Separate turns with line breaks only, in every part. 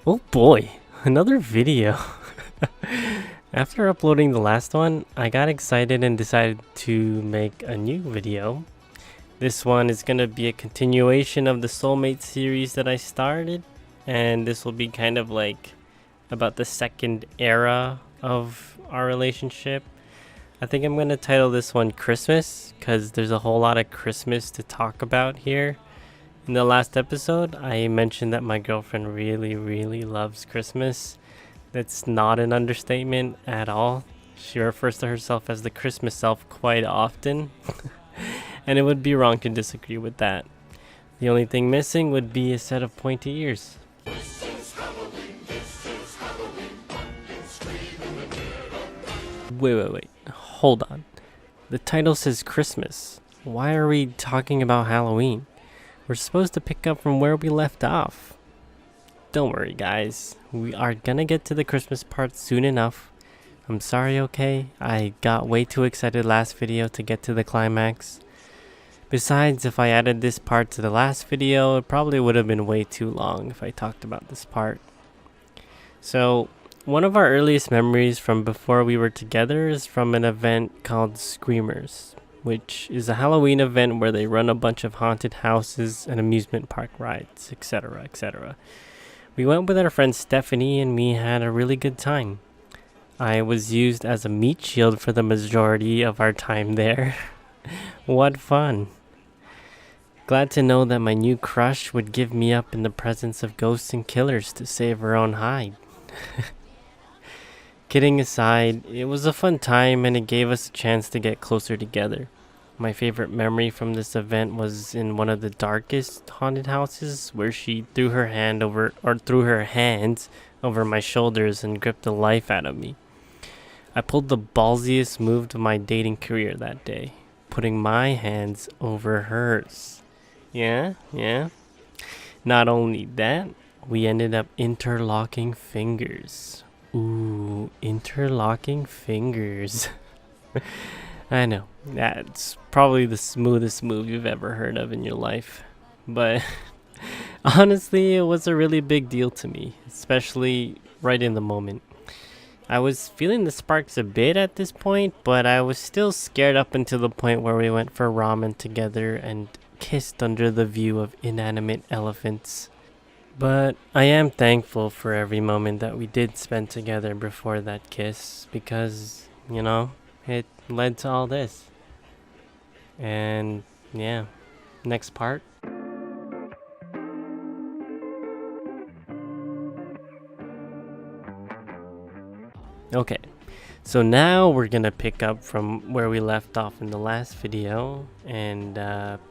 Oh boy, another video. After uploading the last one, I got excited and decided to make a new video. This one is going to be a continuation of the Soulmate series that I started, and this will be kind of like about the second era of our relationship. I think I'm going to title this one Christmas because there's a whole lot of Christmas to talk about here. In the last episode, I mentioned that my girlfriend really loves Christmas. That's not an understatement at all. She refers to herself as the Christmas self quite often, and it would be wrong to disagree with that. The only thing missing would be a set of pointy ears. Wait. Hold on. The title says Christmas. Why are we talking about Halloween? We're supposed to pick up from where we left off. Don't worry, guys. We are gonna get to the Christmas part soon enough. I'm sorry, okay? I got way too excited last video to get to the climax. Besides, if I added this part to the last video, it probably would have been way too long if I talked about this part. So, one of our earliest memories from before we were together is from an event called Screamers, which is a Halloween event where they run a bunch of haunted houses and amusement park rides, etc, etc. We went with our friend Stephanie and we had a really good time. I was used as a meat shield for the majority of our time there. What fun. Glad to know that my new crush would give me up in the presence of ghosts and killers to save her own hide. Kidding aside, it was a fun time and it gave us a chance to get closer together. My favorite memory from this event was in one of the darkest haunted houses where she threw her hands over my shoulders and gripped the life out of me. I pulled the ballsiest move of my dating career that day, putting my hands over hers. Yeah. Not only that, we ended up interlocking fingers. Ooh, interlocking fingers. I know, that's probably the smoothest move you've ever heard of in your life. But honestly, it was a really big deal to me, especially right in the moment. I was feeling the sparks a bit at this point, but I was still scared up until the point where we went for ramen together and kissed under the view of inanimate elephants. But I am thankful for every moment that we did spend together before that kiss because, it led to all this. And yeah, next part. Okay, so now we're gonna pick up from where we left off in the last video, and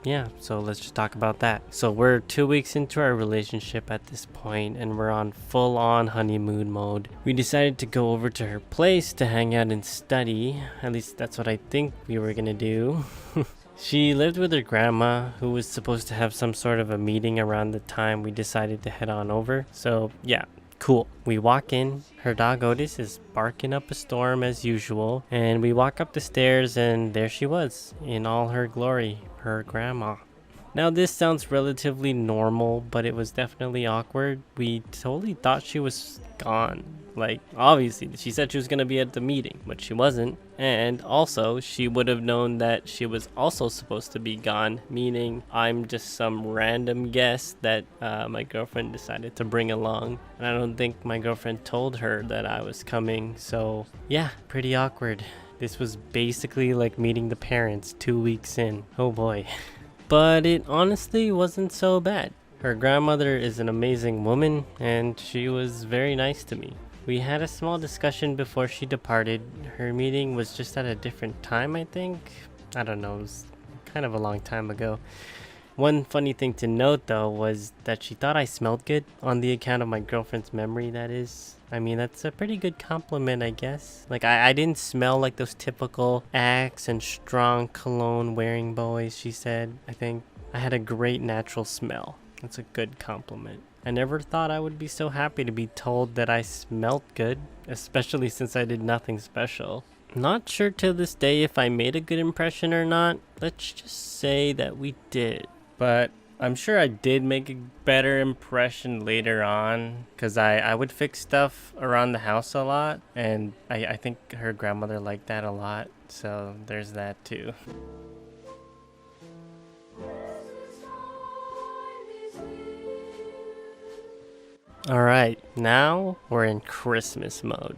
yeah, so let's just talk about that. So we're 2 weeks into our relationship at this point, and we're on full-on honeymoon mode. We decided to go over to her place to hang out and study. At least that's what I think we were gonna do. She lived with her grandma, who was supposed to have some sort of a meeting around the time we decided to head on over. So yeah, cool. We walk in, her dog Otis is barking up a storm as usual, and we walk up the stairs and there she was, in all her glory, her grandma. Now this sounds relatively normal, but it was definitely awkward. We totally thought she was gone. Like, obviously, she said she was going to be at the meeting, but she wasn't. And also, she would have known that she was also supposed to be gone, meaning I'm just some random guest that my girlfriend decided to bring along. And I don't think my girlfriend told her that I was coming, so yeah, pretty awkward. This was basically like meeting the parents 2 weeks in. Oh boy. But it honestly wasn't so bad. Her grandmother is an amazing woman, and she was very nice to me. We had a small discussion before she departed. Her meeting was just at a different time, I think. I don't know, it was kind of a long time ago. One funny thing to note though was that she thought I smelled good, on the account of my girlfriend's memory, that is. I mean, that's a pretty good compliment, I guess. Like, I didn't smell like those typical Axe and strong cologne wearing boys, she said. I think I had a great natural smell. That's a good compliment. I never thought I would be so happy to be told that I smelled good, especially since I did nothing special. Not sure to this day if I made a good impression or not. Let's just say that we did. But I'm sure I did make a better impression later on because I would fix stuff around the house a lot, and I think her grandmother liked that a lot, so there's that too. Alright, now we're in Christmas mode.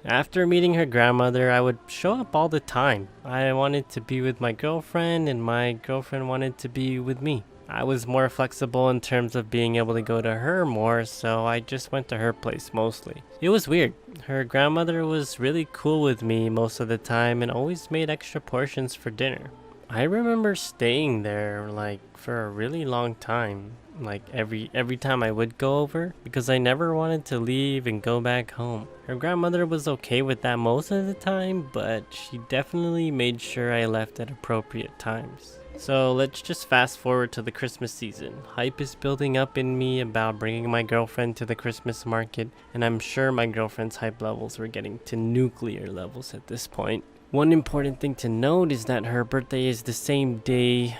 After meeting her grandmother, I would show up all the time. I wanted to be with my girlfriend, and my girlfriend wanted to be with me. I was more flexible in terms of being able to go to her more, so I just went to her place mostly. It was weird. Her grandmother was really cool with me most of the time and always made extra portions for dinner. I remember staying there like for a really long time, like every time I would go over, because I never wanted to leave and go back home. Her grandmother was okay with that most of the time, but she definitely made sure I left at appropriate times. So let's just fast forward to the Christmas season. Hype is building up in me about bringing my girlfriend to the Christmas market, and I'm sure my girlfriend's hype levels were getting to nuclear levels at this point. One important thing to note is that her birthday is the same day,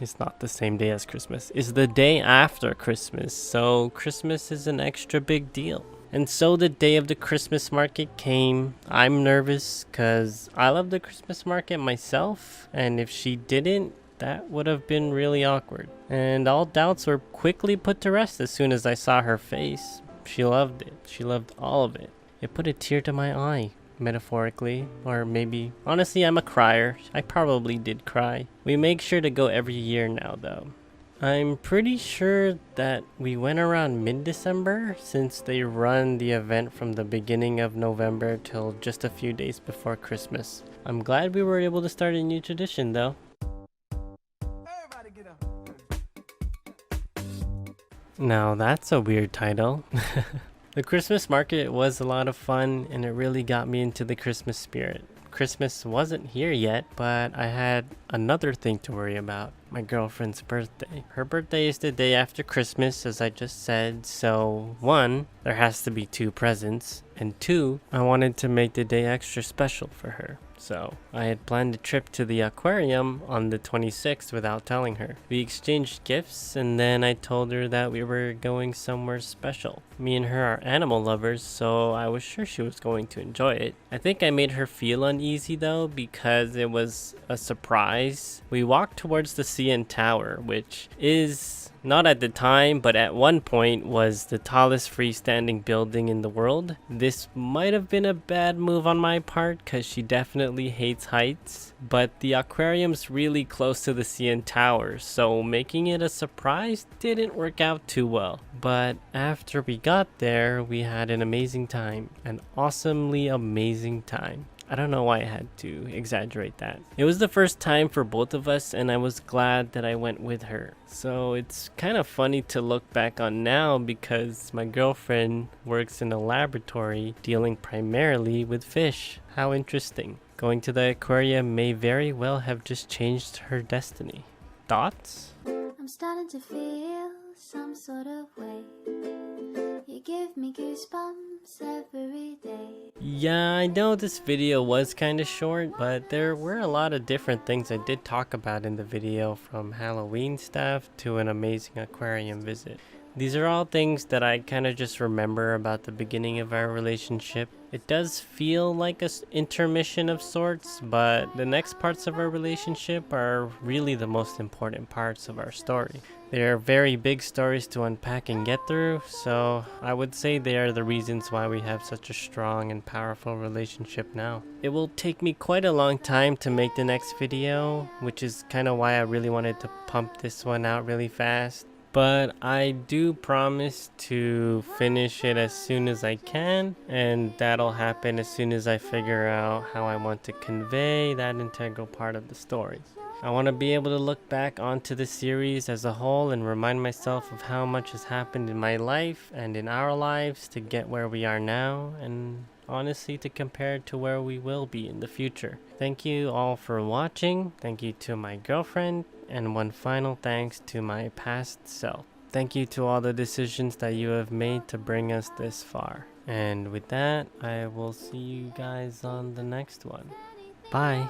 it's not the same day as Christmas, it's the day after Christmas, so Christmas is an extra big deal. And so the day of the Christmas market came. I'm nervous because I love the Christmas market myself, and if she didn't, that would have been really awkward. And all doubts were quickly put to rest as soon as I saw her face. She loved it. She loved all of it. It put a tear to my eye. Metaphorically, or maybe honestly, I'm a crier. I probably did cry. We make sure to go every year now though. I'm pretty sure that we went around mid-December since they run the event from the beginning of November till just a few days before Christmas. I'm glad we were able to start a new tradition though. Everybody get up. Now that's a weird title. The Christmas market was a lot of fun, and it really got me into the Christmas spirit. Christmas wasn't here yet, but I had another thing to worry about: my girlfriend's birthday. Her birthday is the day after Christmas, as I just said, so 1, there has to be 2 presents, and 2, I wanted to make the day extra special for her. So I had planned a trip to the aquarium on the 26th without telling her. We exchanged gifts, and then I told her that we were going somewhere special. Me and her are animal lovers, so I was sure she was going to enjoy it. I think I made her feel uneasy though, because it was a surprise. We walked towards the CN Tower, which is, not at the time, but at one point was the tallest freestanding building in the world. This might have been a bad move on my part because she definitely hates heights, but the aquarium's really close to the CN Tower, so making it a surprise didn't work out too well. But after we got there, we had an amazing time, an awesomely amazing time. I don't know why I had to exaggerate that. It was the first time for both of us, and I was glad that I went with her. So it's kind of funny to look back on now because my girlfriend works in a laboratory dealing primarily with fish. How interesting. Going to the aquarium may very well have just changed her destiny. Thoughts? I'm starting to feel some sort of way. You give me goosebumps every day. Yeah, I know this video was kind of short, but there were a lot of different things I did talk about in the video, from Halloween stuff to an amazing aquarium visit. These are all things that I kind of just remember about the beginning of our relationship. It does feel like an intermission of sorts, but the next parts of our relationship are really the most important parts of our story. They are very big stories to unpack and get through, so I would say they are the reasons why we have such a strong and powerful relationship now. It will take me quite a long time to make the next video, which is kind of why I really wanted to pump this one out really fast. But I do promise to finish it as soon as I can, and that'll happen as soon as I figure out how I want to convey that integral part of the story. I want to be able to look back onto the series as a whole and remind myself of how much has happened in my life and in our lives to get where we are now, and honestly to compare it to where we will be in the future. Thank you all for watching. Thank you to my girlfriend, and one final thanks to my past self. Thank you to all the decisions that you have made to bring us this far. And with that, I will see you guys on the next one. Bye.